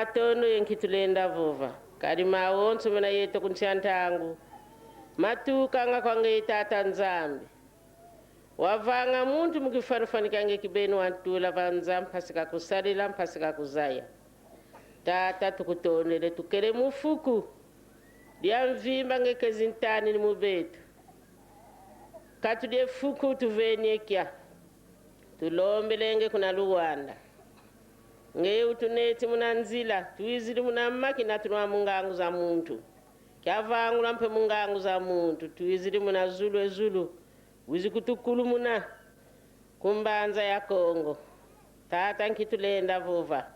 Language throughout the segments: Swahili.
matono yenkitulenda vova kali mawonso mena yeto kunchantangu matuka nga kwange tata nzambi wavanga muntu mukifarufanikange kibenu wantula vanza mpasika kusalila mpasika kuzaya tata tukutonele tukele mufuku lya mvimba ngekezi ntani ni mubetu katudye fuku tuvenye kya tulombelenge kuna Luwanda ngeu tuneti muna nzila tuizili muna makina tunwa mungangu za muntu kyavangula mpe mungangu za muntu tuizili muna zulu wizi kutukulu muna kumbanza ya Kongo tata nkitulenda vova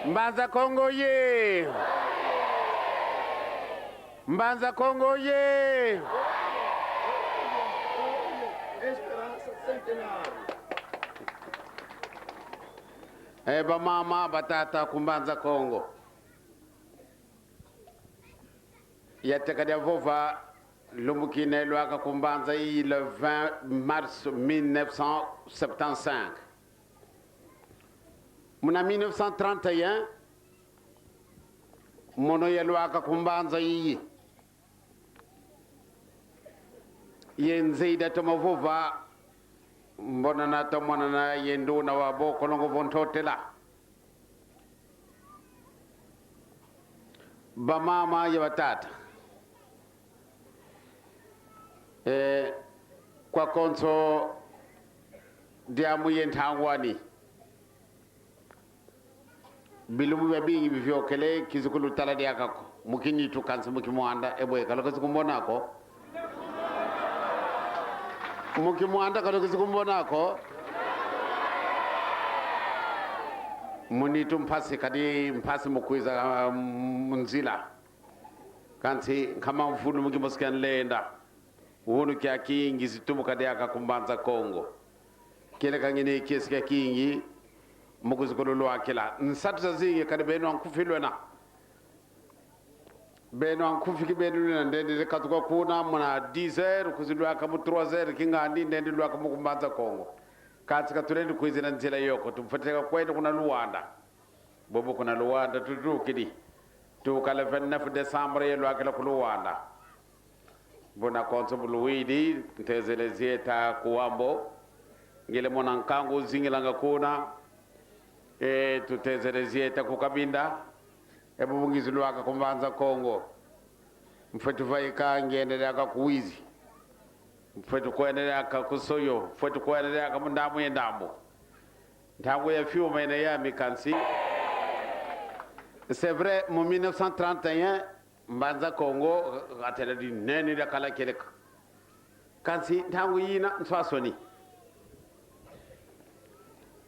Mbanza Kongo ye! Mbanza Kongo ye! Eba mama batata kumbanza Kongo. Yatekade vova lumukine lwaka kumbanza yi le 20 mars 1975. Muna 1931 mono yelwaka kumbanza yi yenzeida tomavova mbona na tomona na yendu na wabo kolongo vontotela ba mama ya batata kwa konso diamu yentangwani bilumu ya bingi bivyokele kizukulu taladi yakako mukini tukansi mukimwanda eboe kaloka sikumbonako mukimwanda kaloka sikumbonako munitu mpasi kadi mpasi mukwiza munzila kansi kama mfunu mukimosikan lenda uhunu kia kingi situmu kadi yakakumbanza Kongo kile kangine kiesi kia kingi mukuzikolo akila nsatu zazingi kadi beno ankufilwena beno ankufiki beno ndende katuko kuna muna 10h kuzilwa kamu 3h kingandi ndende lwa kamu kumbanza Kongo katika tulendi kuizina nzila yoko tumfateka kwenda kuna Luanda bobo kuna Luanda tutukidi tukala 29 Desembre yelwa akila ku Luanda bona konso buluwidi ntezele zieta kuwambo ngile mona nkangu zingilanga kuna tutezele zieta kukabinda ebubungizi lwaka kumbanza Kongo mfetu vaika ngendelea kuwizi mfetu kuendelea kusoyo mfetu kuendelea mundamu yendamu ntangu ya fiume ene ya mikansi. C'est vrai mu 1931 mbanza Kongo atela di neni da kala keleka kansi ntangu yina nswasoni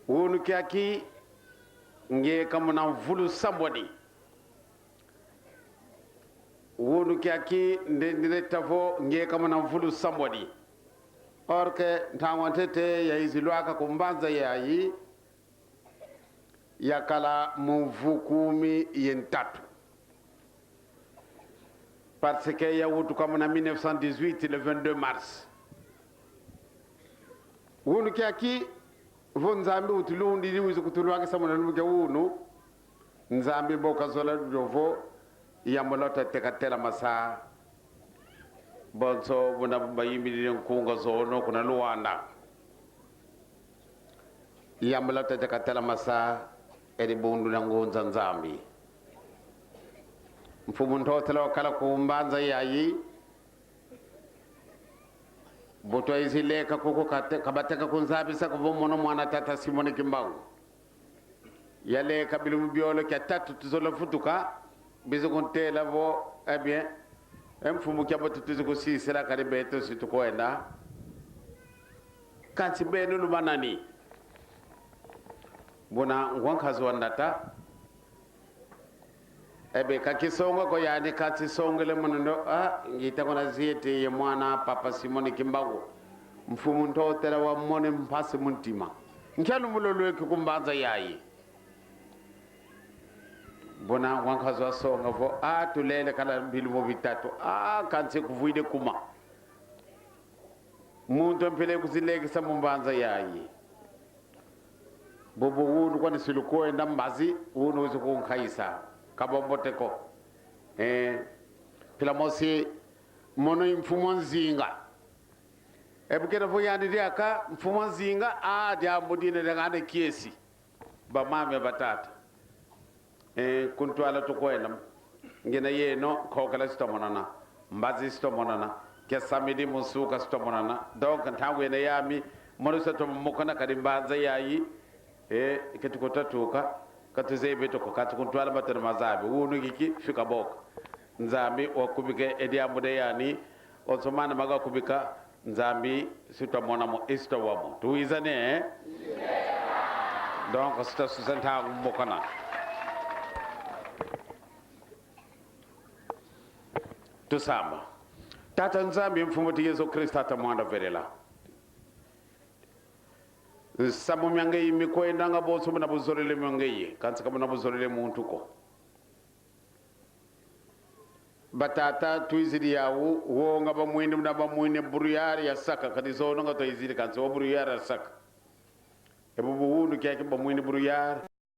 wonu kyaki nge kamuna vulu samboni wonu kyaki ndendire tafo nge kamuna vulu samboni orke ntangu antete ya izilwaka kumbanza yayi yakala muvukumi yentatu parce que ya wutu kamuna 1918 le 22 mars wonu kyaki vo nzambi utulundi wizo kutulwaka samuna lumuke wunu nzambi boka zola dovo yamolota tekatela masa bonso buna bayimbi nkunga zono kuna Luanda yamolota tekatela masa edi bundu na ngunza nzambi mfumu ntotela kala kumbanza yayi boto izileka kuko kabateka kunzabi sako bomono mwana tata Simone Kimbangu yale kabilu biolo kya tatu tuzola futuka bizo kontela vo bien mfumu kya boto tuzo sisela kare beto situkoenda kansi benu lubanani bona ngwankazo wandata ebe kakisongo ko yani kati songele mundo ngita kona ziete ye mwana papa Simone Kimbangu mfumu ntotela wa mone mpasi muntima nkyalo mulolwe kumbanza yayi bona ngwankazo asonga vo tulele kala bilumo bitatu kanse kuvuide kuma muntu mpele kuzilekisa mumbanza yayi bobo wunu kwani siluko enda mbazi wunu uzo kunkhaisa kabomboteko pila mosi mono mfumo nzinga ebukera vo yani diaka mfumo nzinga dia modine de ngane kiesi ba mame batata kuntwala to kwenda ngena yeno kokala stomonana mbazi stomonana ke samedi musuka stomonana donc ntangu ene yami mono sato mokona kadimbanza yayi ketukotatuka katuzebe to katukuntwala batana mazabi wunu giki fika boka nzambi wakubike ediamude yani osomana maga kubika nzambi sitamona mo istawamo tuizane donc sta susanta mokana tusamba. Tata nzambi mfumo ti Yesu Kristo ata mwanda verela samu myange mi ko ndanga bo so na buzorele myange kansa kama na buzorele muntu ko batata tuizidi yawo wo nga ba mwinde na ba mwinde buruyari ya saka kadi zo nga to izidi kansa wo buruyari ya saka e bubu wundu kyake ba mwinde buruyari